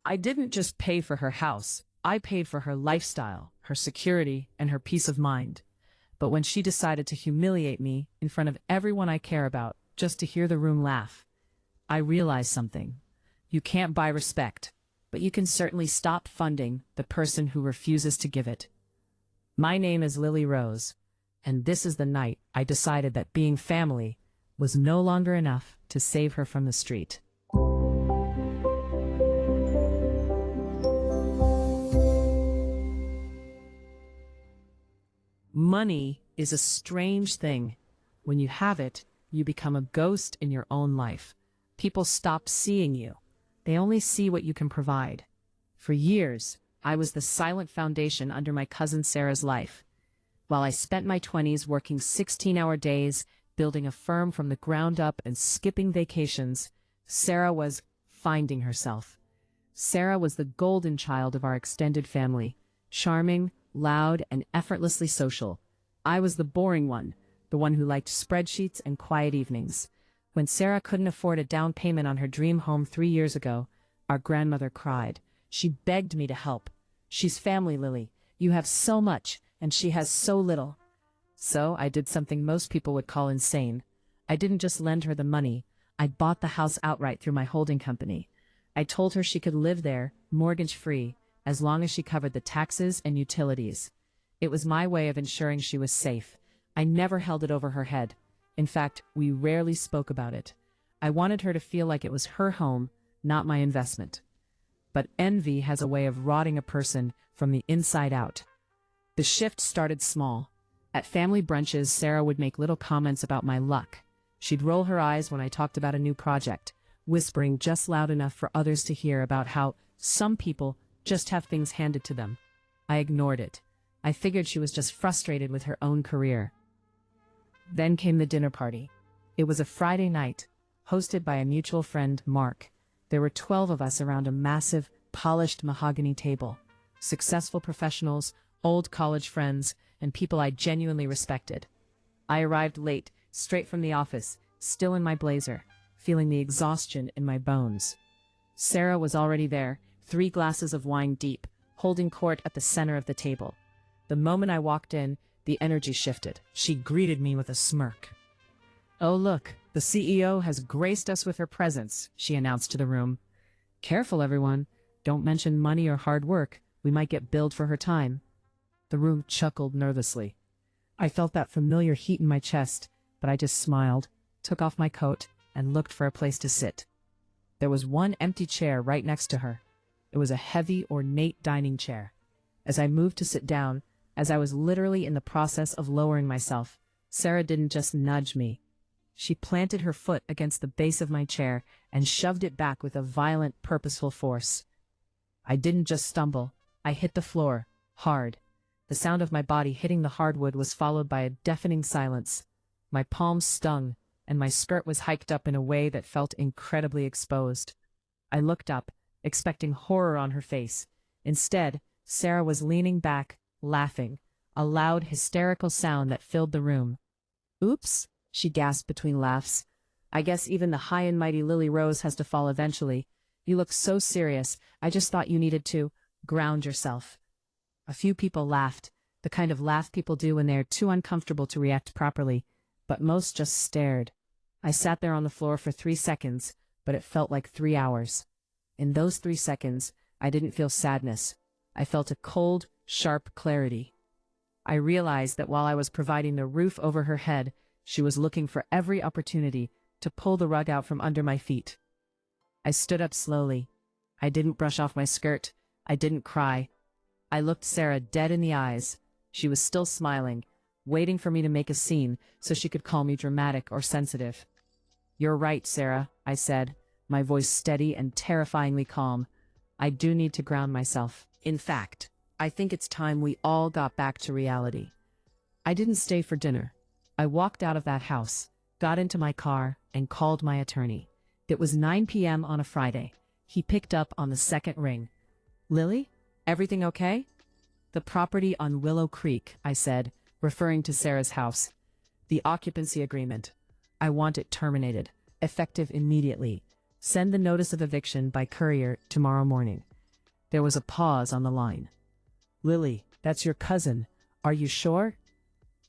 I didn't just pay for her house, I paid for her lifestyle, her security, and her peace of mind. But when she decided to humiliate me in front of everyone I care about, just to hear the room laugh, I realized something. You can't buy respect, but you can certainly stop funding the person who refuses to give it. My name is Lily Rose, and this is the night I decided that being family was no longer enough to save her from the street. Money is a strange thing. When you have it, you become a ghost in your own life. People stop seeing you. They only see what you can provide. For years, I was the silent foundation under my cousin Sarah's life. While I spent my 20s working 16-hour days, building a firm from the ground up and skipping vacations, Sarah was finding herself. Sarah was the golden child of our extended family, charming, loud, and effortlessly social. I was the boring one, the one who liked spreadsheets and quiet evenings. When Sarah couldn't afford a down payment on her dream home 3 years ago, our grandmother cried. She begged me to help. "She's family, Lily. You have so much, and she has so little." So I did something most people would call insane. I didn't just lend her the money. I bought the house outright through my holding company. I told her she could live there, mortgage-free, as long as she covered the taxes and utilities. It was my way of ensuring she was safe. I never held it over her head. In fact, we rarely spoke about it. I wanted her to feel like it was her home, not my investment. But envy has a way of rotting a person from the inside out. The shift started small. At family brunches, Sarah would make little comments about my luck. She'd roll her eyes when I talked about a new project, whispering just loud enough for others to hear about how some people just have things handed to them. I ignored it. I figured she was just frustrated with her own career. Then came the dinner party. It was a Friday night, hosted by a mutual friend, Mark. There were 12 of us around a massive, polished mahogany table. Successful professionals, old college friends, and people I genuinely respected. I arrived late, straight from the office, still in my blazer, feeling the exhaustion in my bones. Sarah was already there, 3 glasses of wine deep, holding court at the center of the table. The moment I walked in, the energy shifted. She greeted me with a smirk. "Oh look, the CEO has graced us with her presence," she announced to the room. "Careful, everyone. Don't mention money or hard work. We might get billed for her time." The room chuckled nervously. I felt that familiar heat in my chest, but I just smiled, took off my coat, and looked for a place to sit. There was one empty chair right next to her. It was a heavy, ornate dining chair. As I moved to sit down, as I was literally in the process of lowering myself, Sarah didn't just nudge me. She planted her foot against the base of my chair and shoved it back with a violent, purposeful force. I didn't just stumble. I hit the floor, hard. The sound of my body hitting the hardwood was followed by a deafening silence. My palms stung, and my skirt was hiked up in a way that felt incredibly exposed. I looked up, expecting horror on her face. Instead, Sarah was leaning back, laughing, a loud, hysterical sound that filled the room. "Oops," she gasped between laughs. "I guess even the high and mighty Lily Rose has to fall eventually. You look so serious. I just thought you needed to ground yourself." A few people laughed, the kind of laugh people do when they are too uncomfortable to react properly, but most just stared. I sat there on the floor for 3 seconds, but it felt like 3 hours. In those 3 seconds, I didn't feel sadness. I felt a cold, sharp clarity. I realized that while I was providing the roof over her head, she was looking for every opportunity to pull the rug out from under my feet. I stood up slowly. I didn't brush off my skirt. I didn't cry. I looked Sarah dead in the eyes. She was still smiling, waiting for me to make a scene so she could call me dramatic or sensitive. "You're right, Sarah," I said, my voice steady and terrifyingly calm. "I do need to ground myself. In fact, I think it's time we all got back to reality." I didn't stay for dinner. I walked out of that house, got into my car, and called my attorney. It was 9 p.m. on a Friday. He picked up on the second ring. "Lily, everything okay?" "The property on Willow Creek," I said, referring to Sarah's house. "The occupancy agreement. I want it terminated, effective immediately. Send the notice of eviction by courier tomorrow morning." There was a pause on the line. Lily, that's your cousin. Are you sure?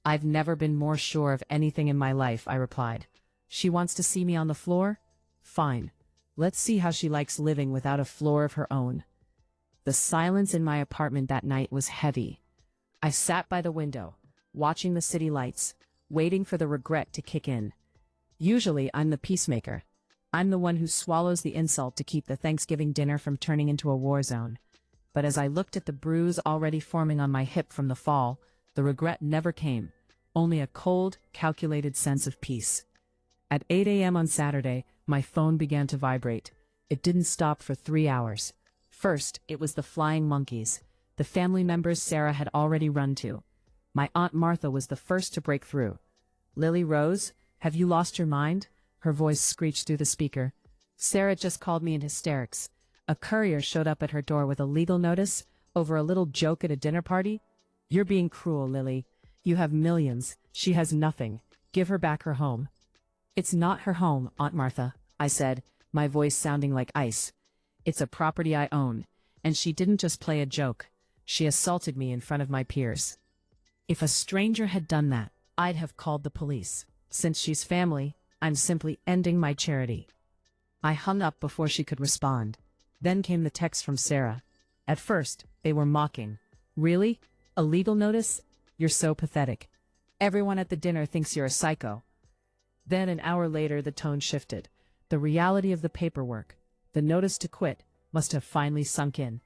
I've never been more sure of anything in my life, I replied. She wants to see me on the floor? Fine. Let's see how she likes living without a floor of her own. The silence in my apartment that night was heavy. I sat by the window, watching the city lights, waiting for the regret to kick in. Usually, I'm the peacemaker. I'm the one who swallows the insult to keep the Thanksgiving dinner from turning into a war zone. But as I looked at the bruise already forming on my hip from the fall, the regret never came, only a cold, calculated sense of peace. At 8 a.m. on Saturday, my phone began to vibrate. It didn't stop for 3 hours. First, it was the flying monkeys, the family members Sarah had already run to. My Aunt Martha was the first to break through. Lily Rose, have you lost your mind? Her voice screeched through the speaker. Sarah just called me in hysterics. A courier showed up at her door with a legal notice over a little joke at a dinner party. You're being cruel, Lily. You have millions. She has nothing. Give her back her home. It's not her home, Aunt Martha, I said, my voice sounding like ice. It's a property I own, and she didn't just play a joke. She assaulted me in front of my peers. If a stranger had done that, I'd have called the police. Since she's family, I'm simply ending my charity. I hung up before she could respond. Then came the text from Sarah. At first, they were mocking. Really? A legal notice? You're so pathetic. Everyone at the dinner thinks you're a psycho. Then an hour later the tone shifted. The reality of the paperwork, the notice to quit, must have finally sunk in.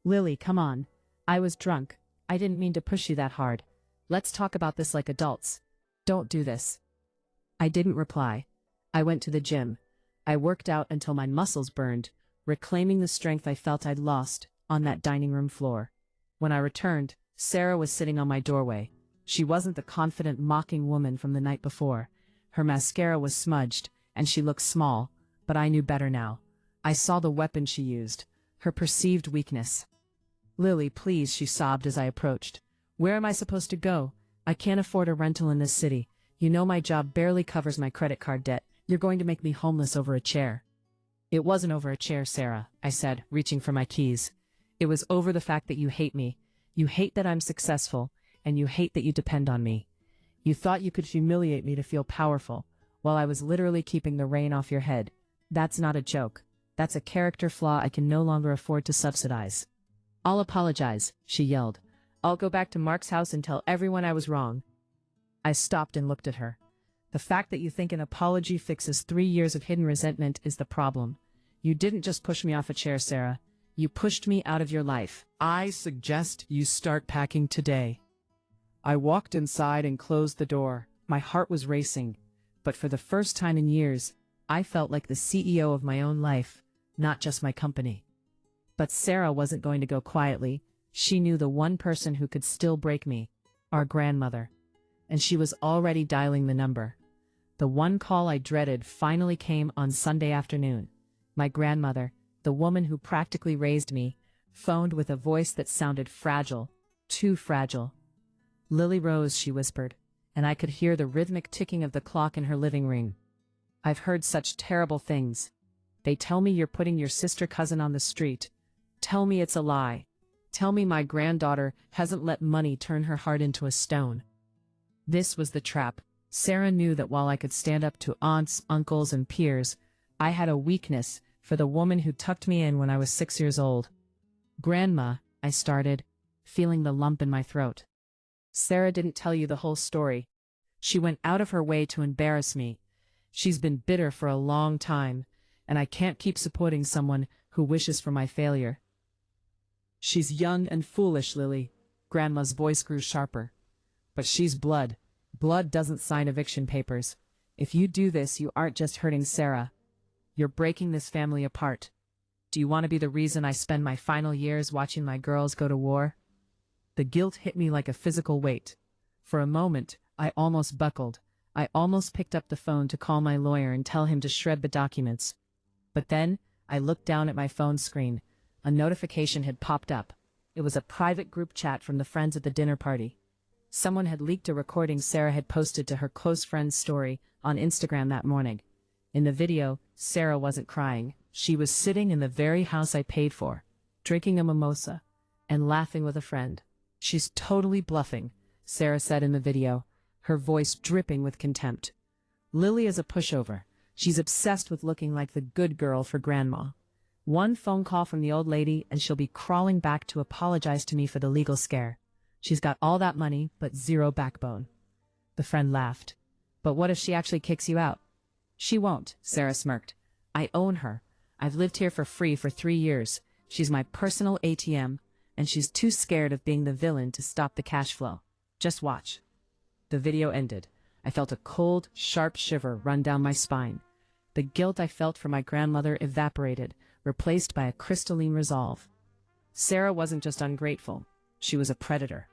Lily, come on. I was drunk. I didn't mean to push you that hard. Let's talk about this like adults. Don't do this. I didn't reply. I went to the gym. I worked out until my muscles burned, reclaiming the strength I felt I'd lost on that dining room floor. When I returned, Sarah was sitting on my doorway. She wasn't the confident, mocking woman from the night before. Her mascara was smudged, and she looked small, but I knew better now. I saw the weapon she used, her perceived weakness. Lily, please, she sobbed as I approached. Where am I supposed to go? I can't afford a rental in this city. You know my job barely covers my credit card debt. You're going to make me homeless over a chair. It wasn't over a chair, Sarah, I said, reaching for my keys. It was over the fact that you hate me. You hate that I'm successful, and you hate that you depend on me. You thought you could humiliate me to feel powerful, while I was literally keeping the rain off your head. That's not a joke. That's a character flaw I can no longer afford to subsidize. I'll apologize, she yelled. I'll go back to Mark's house and tell everyone I was wrong. I stopped and looked at her. The fact that you think an apology fixes 3 years of hidden resentment is the problem. You didn't just push me off a chair, Sarah. You pushed me out of your life. I suggest you start packing today. I walked inside and closed the door. My heart was racing. But for the first time in years, I felt like the CEO of my own life, not just my company. But Sarah wasn't going to go quietly. She knew the one person who could still break me, our grandmother. And she was already dialing the number. The one call I dreaded finally came on Sunday afternoon. My grandmother, the woman who practically raised me, phoned with a voice that sounded fragile, too fragile. Lily Rose, she whispered, and I could hear the rhythmic ticking of the clock in her living room. I've heard such terrible things. They tell me you're putting your sister cousin on the street. Tell me it's a lie. Tell me my granddaughter hasn't let money turn her heart into a stone. This was the trap. Sarah knew that while I could stand up to aunts, uncles, and peers, I had a weakness for the woman who tucked me in when I was 6 years old. Grandma, I started, feeling the lump in my throat. Sarah didn't tell you the whole story. She went out of her way to embarrass me. She's been bitter for a long time, and I can't keep supporting someone who wishes for my failure. She's young and foolish, Lily. Grandma's voice grew sharper. But she's blood. Blood doesn't sign eviction papers. If you do this, you aren't just hurting Sarah. You're breaking this family apart. Do you want to be the reason I spend my final years watching my girls go to war? The guilt hit me like a physical weight. For a moment, I almost buckled. I almost picked up the phone to call my lawyer and tell him to shred the documents. But then, I looked down at my phone screen. A notification had popped up. It was a private group chat from the friends at the dinner party. Someone had leaked a recording Sarah had posted to her close friend's story on Instagram that morning. In the video, Sarah wasn't crying. She was sitting in the very house I paid for, drinking a mimosa, and laughing with a friend. She's totally bluffing, Sarah said in the video, her voice dripping with contempt. Lily is a pushover. She's obsessed with looking like the good girl for grandma. One phone call from the old lady and she'll be crawling back to apologize to me for the legal scare. She's got all that money, but zero backbone. The friend laughed. But what if she actually kicks you out? She won't, Sarah smirked. I own her. I've lived here for free for 3 years. She's my personal ATM, and she's too scared of being the villain to stop the cash flow. Just watch. The video ended. I felt a cold, sharp shiver run down my spine. The guilt I felt for my grandmother evaporated, replaced by a crystalline resolve. Sarah wasn't just ungrateful. She was a predator.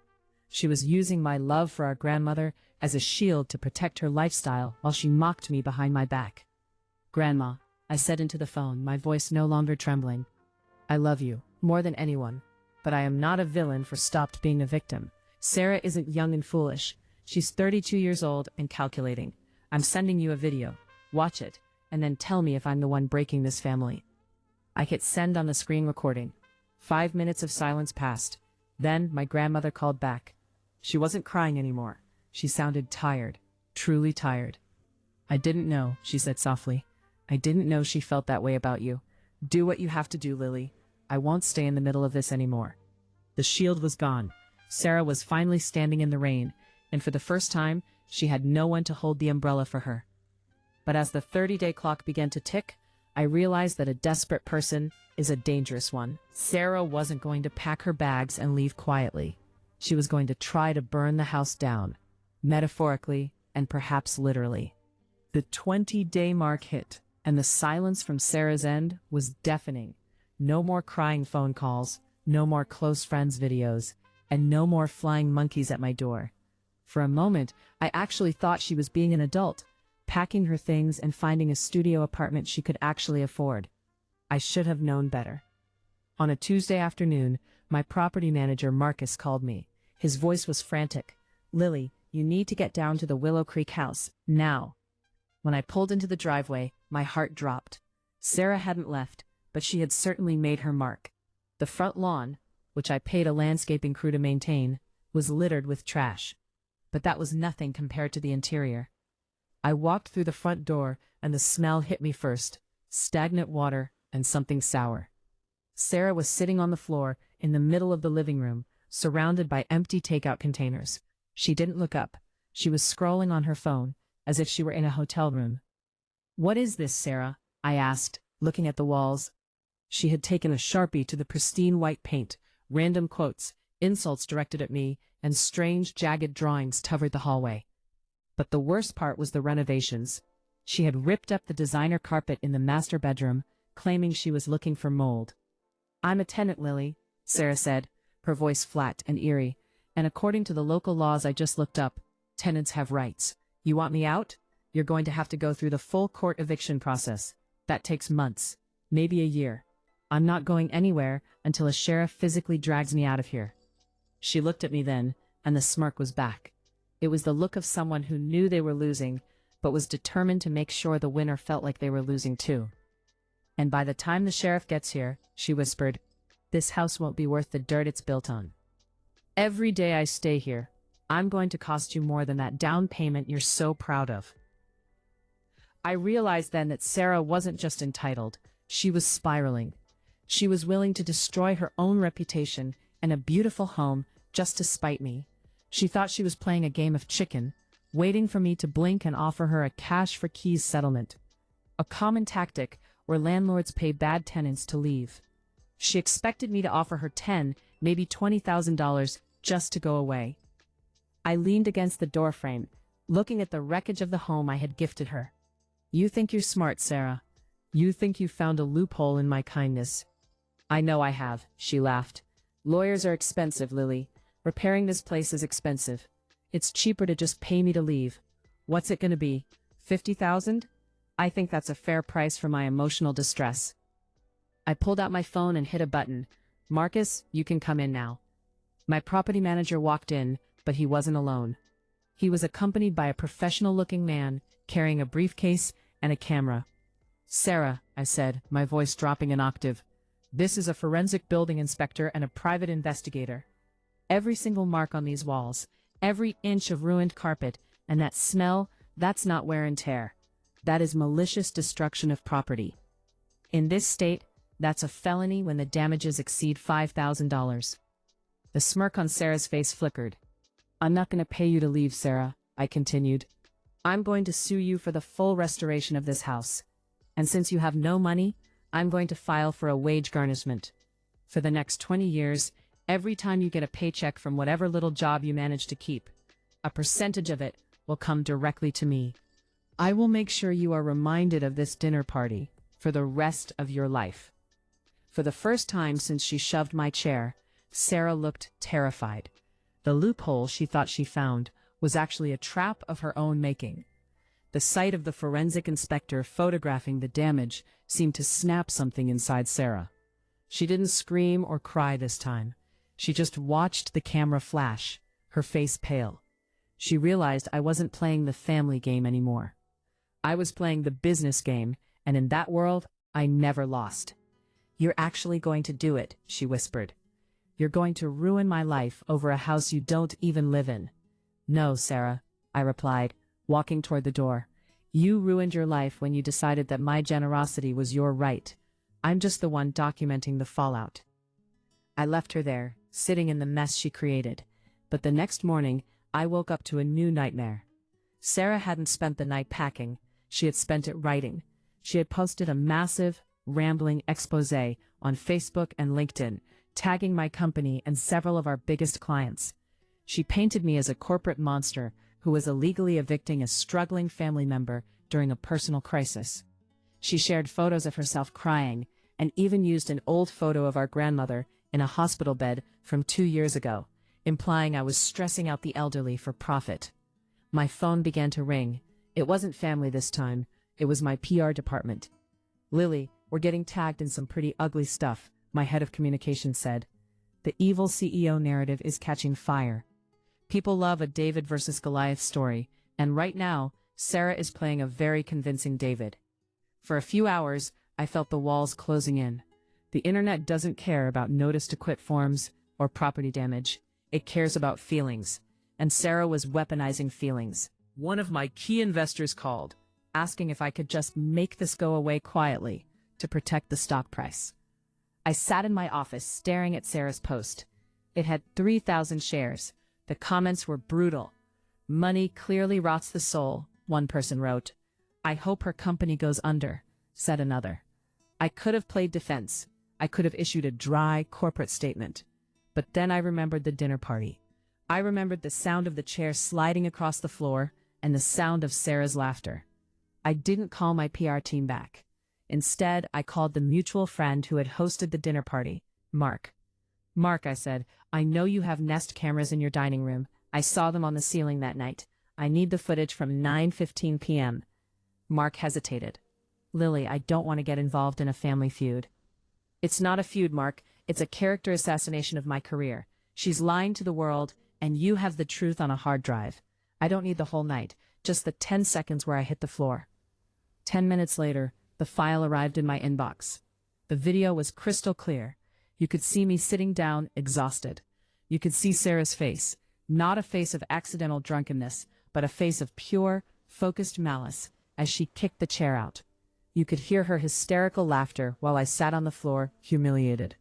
She was using my love for our grandmother as a shield to protect her lifestyle while she mocked me behind my back. Grandma, I said into the phone, my voice no longer trembling. I love you, more than anyone, but I am not a villain for stopped being a victim. Sarah isn't young and foolish. She's 32 years old and calculating. I'm sending you a video. Watch it, and then tell me if I'm the one breaking this family. I hit send on the screen recording. 5 minutes of silence passed. Then my grandmother called back. She wasn't crying anymore. She sounded tired, truly tired. I didn't know, she said softly. I didn't know she felt that way about you. Do what you have to do, Lily. I won't stay in the middle of this anymore. The shield was gone. Sarah was finally standing in the rain, and for the first time, she had no one to hold the umbrella for her. But as the 30-day clock began to tick, I realized that a desperate person is a dangerous one. Sarah wasn't going to pack her bags and leave quietly. She was going to try to burn the house down, metaphorically and perhaps literally. The 20-day mark hit, and the silence from Sarah's end was deafening. No more crying phone calls, no more close friends videos, and no more flying monkeys at my door. For a moment, I actually thought she was being an adult, packing her things and finding a studio apartment she could actually afford. I should have known better. On a Tuesday afternoon, my property manager Marcus called me. His voice was frantic. Lily, you need to get down to the Willow Creek house, now. When I pulled into the driveway, my heart dropped. Sarah hadn't left, but she had certainly made her mark. The front lawn, which I paid a landscaping crew to maintain, was littered with trash. But that was nothing compared to the interior. I walked through the front door, and the smell hit me first. Stagnant water and something sour. Sarah was sitting on the floor in the middle of the living room, surrounded by empty takeout containers. She didn't look up. She was scrolling on her phone, as if she were in a hotel room. What is this, Sarah? I asked, looking at the walls. She had taken a Sharpie to the pristine white paint, random quotes, insults directed at me, and strange, jagged drawings covered the hallway. But the worst part was the renovations. She had ripped up the designer carpet in the master bedroom, claiming she was looking for mold. I'm a tenant, Lily, Sarah said, her voice flat and eerie, and according to the local laws I just looked up, tenants have rights. You want me out? You're going to have to go through the full court eviction process. That takes months, maybe a year. I'm not going anywhere until a sheriff physically drags me out of here. She looked at me then, and the smirk was back. It was the look of someone who knew they were losing, but was determined to make sure the winner felt like they were losing too. And by the time the sheriff gets here, she whispered, this house won't be worth the dirt it's built on. Every day I stay here, I'm going to cost you more than that down payment you're so proud of. I realized then that Sarah wasn't just entitled, she was spiraling. She was willing to destroy her own reputation and a beautiful home just to spite me. She thought she was playing a game of chicken, waiting for me to blink and offer her a cash-for-keys settlement. A common tactic where landlords pay bad tenants to leave. She expected me to offer her $10,000, maybe $20,000 just to go away. I leaned against the doorframe, looking at the wreckage of the home I had gifted her. You think you're smart, Sarah. You think you found a loophole in my kindness. I know I have, she laughed. Lawyers are expensive, Lily. Repairing this place is expensive. It's cheaper to just pay me to leave. What's it gonna be? $50,000? I think that's a fair price for my emotional distress. I pulled out my phone and hit a button. Marcus, you can come in now. My property manager walked in, but he wasn't alone. He was accompanied by a professional-looking man, carrying a briefcase and a camera. Sarah, I said, my voice dropping an octave, This is a forensic building inspector and a private investigator. Every single mark on these walls, every inch of ruined carpet, and that smell, that's not wear and tear. That is malicious destruction of property. In this state, that's a felony when the damages exceed $5,000. The smirk on Sarah's face flickered. I'm not going to pay you to leave, Sarah, I continued. I'm going to sue you for the full restoration of this house. And since you have no money, I'm going to file for a wage garnishment. For the next 20 years, every time you get a paycheck from whatever little job you manage to keep, a percentage of it will come directly to me. I will make sure you are reminded of this dinner party for the rest of your life. For the first time since she shoved my chair, Sarah looked terrified. The loophole she thought she found was actually a trap of her own making. The sight of the forensic inspector photographing the damage seemed to snap something inside Sarah. She didn't scream or cry this time. She just watched the camera flash, her face pale. She realized I wasn't playing the family game anymore. I was playing the business game, and in that world, I never lost. You're actually going to do it, she whispered. You're going to ruin my life over a house you don't even live in. No, Sarah, I replied, walking toward the door. You ruined your life when you decided that my generosity was your right. I'm just the one documenting the fallout. I left her there, sitting in the mess she created. But the next morning, I woke up to a new nightmare. Sarah hadn't spent the night packing. She had spent it writing. She had posted a massive, rambling exposé on Facebook and LinkedIn, tagging my company and several of our biggest clients. She painted me as a corporate monster who was illegally evicting a struggling family member during a personal crisis. She shared photos of herself crying and even used an old photo of our grandmother in a hospital bed from 2 years ago, implying I was stressing out the elderly for profit. My phone began to ring. It wasn't family this time. It was my PR department. Lily, we're getting tagged in some pretty ugly stuff, my head of communications said. The evil CEO narrative is catching fire. People love a David versus Goliath story, and right now, Sarah is playing a very convincing David. For a few hours, I felt the walls closing in. The internet doesn't care about notice to quit forms or property damage. It cares about feelings, and Sarah was weaponizing feelings. One of my key investors called, asking if I could just make this go away quietly to protect the stock price. I sat in my office staring at Sarah's post. It had 3,000 shares. The comments were brutal. Money clearly rots the soul, one person wrote. I hope her company goes under, said another. I could have played defense. I could have issued a dry corporate statement. But then I remembered the dinner party. I remembered the sound of the chair sliding across the floor and the sound of Sarah's laughter. I didn't call my PR team back. Instead, I called the mutual friend who had hosted the dinner party, Mark. Mark, I said, I know you have Nest cameras in your dining room. I saw them on the ceiling that night. I need the footage from 9:15 p.m. Mark hesitated. Lily, I don't want to get involved in a family feud. It's not a feud, Mark. It's a character assassination of my career. She's lying to the world, and you have the truth on a hard drive. I don't need the whole night, just the 10 seconds where I hit the floor. 10 minutes later, the file arrived in my inbox. The video was crystal clear. You could see me sitting down, exhausted. You could see Sarah's face, not a face of accidental drunkenness, but a face of pure, focused malice, as she kicked the chair out. You could hear her hysterical laughter while I sat on the floor, humiliated.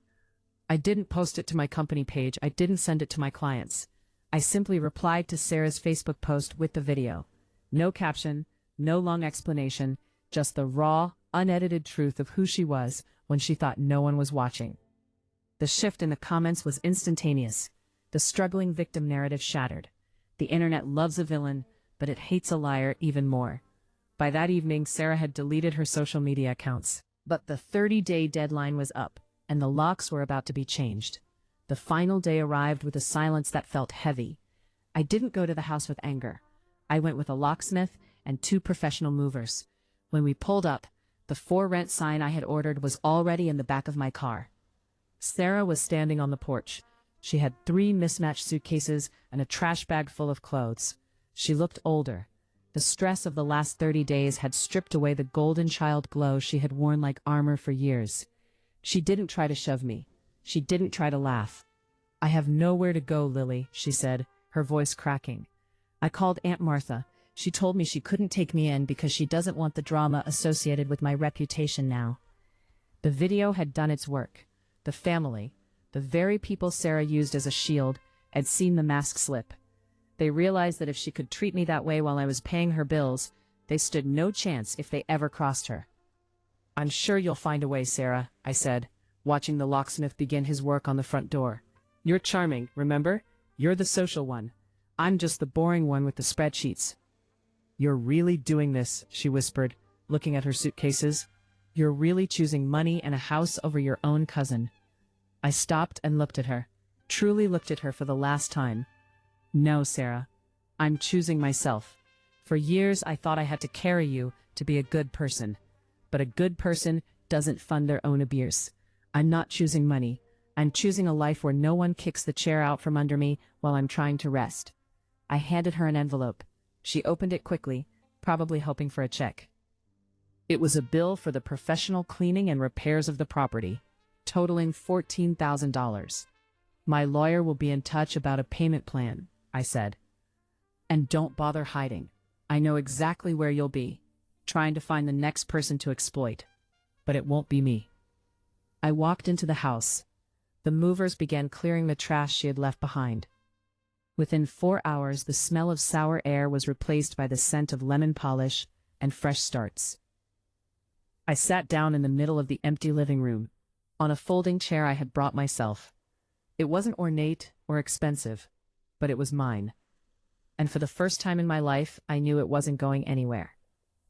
I didn't post it to my company page. I didn't send it to my clients. I simply replied to Sarah's Facebook post with the video. No caption, no long explanation, just the raw, unedited truth of who she was when she thought no one was watching. The shift in the comments was instantaneous. The struggling victim narrative shattered. The internet loves a villain, but it hates a liar even more. By that evening, Sarah had deleted her social media accounts. But the 30-day deadline was up, and the locks were about to be changed. The final day arrived with a silence that felt heavy. I didn't go to the house with anger. I went with a locksmith and 2 professional movers. When we pulled up, the for rent sign I had ordered was already in the back of my car. Sarah was standing on the porch. She had 3 mismatched suitcases and a trash bag full of clothes. She looked older. The stress of the last 30 days had stripped away the golden child glow she had worn like armor for years. She didn't try to shove me. She didn't try to laugh. I have nowhere to go, Lily, she said, her voice cracking. I called Aunt Martha. She told me she couldn't take me in because she doesn't want the drama associated with my reputation now. The video had done its work. The family, the very people Sarah used as a shield, had seen the mask slip. They realized that if she could treat me that way while I was paying her bills, they stood no chance if they ever crossed her. I'm sure you'll find a way, Sarah, I said, watching the locksmith begin his work on the front door. You're charming, remember? You're the social one. I'm just the boring one with the spreadsheets. You're really doing this, she whispered, looking at her suitcases. You're really choosing money and a house over your own cousin. I stopped and looked at her, truly looked at her for the last time. No, Sarah. I'm choosing myself. For years I thought I had to carry you to be a good person. But a good person doesn't fund their own abuse. I'm not choosing money. I'm choosing a life where no one kicks the chair out from under me while I'm trying to rest. I handed her an envelope. She opened it quickly, probably hoping for a check. It was a bill for the professional cleaning and repairs of the property, totaling $14,000. My lawyer will be in touch about a payment plan, I said. And don't bother hiding. I know exactly where you'll be, trying to find the next person to exploit. But it won't be me. I walked into the house. The movers began clearing the trash she had left behind. Within 4 hours, the smell of sour air was replaced by the scent of lemon polish and fresh starts. I sat down in the middle of the empty living room, on a folding chair I had brought myself. It wasn't ornate or expensive, but it was mine. And for the first time in my life, I knew it wasn't going anywhere.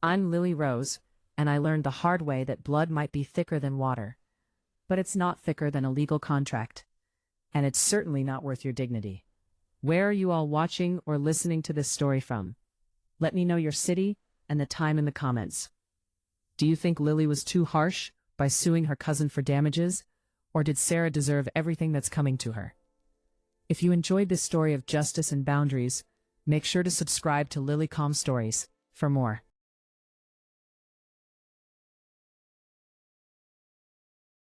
I'm Lily Rose, and I learned the hard way that blood might be thicker than water. But it's not thicker than a legal contract. And it's certainly not worth your dignity. Where are you all watching or listening to this story from? Let me know your city and the time in the comments. Do you think Lily was too harsh by suing her cousin for damages, or did Sarah deserve everything that's coming to her? If you enjoyed this story of justice and boundaries, make sure to subscribe to Lily Calm Stories for more.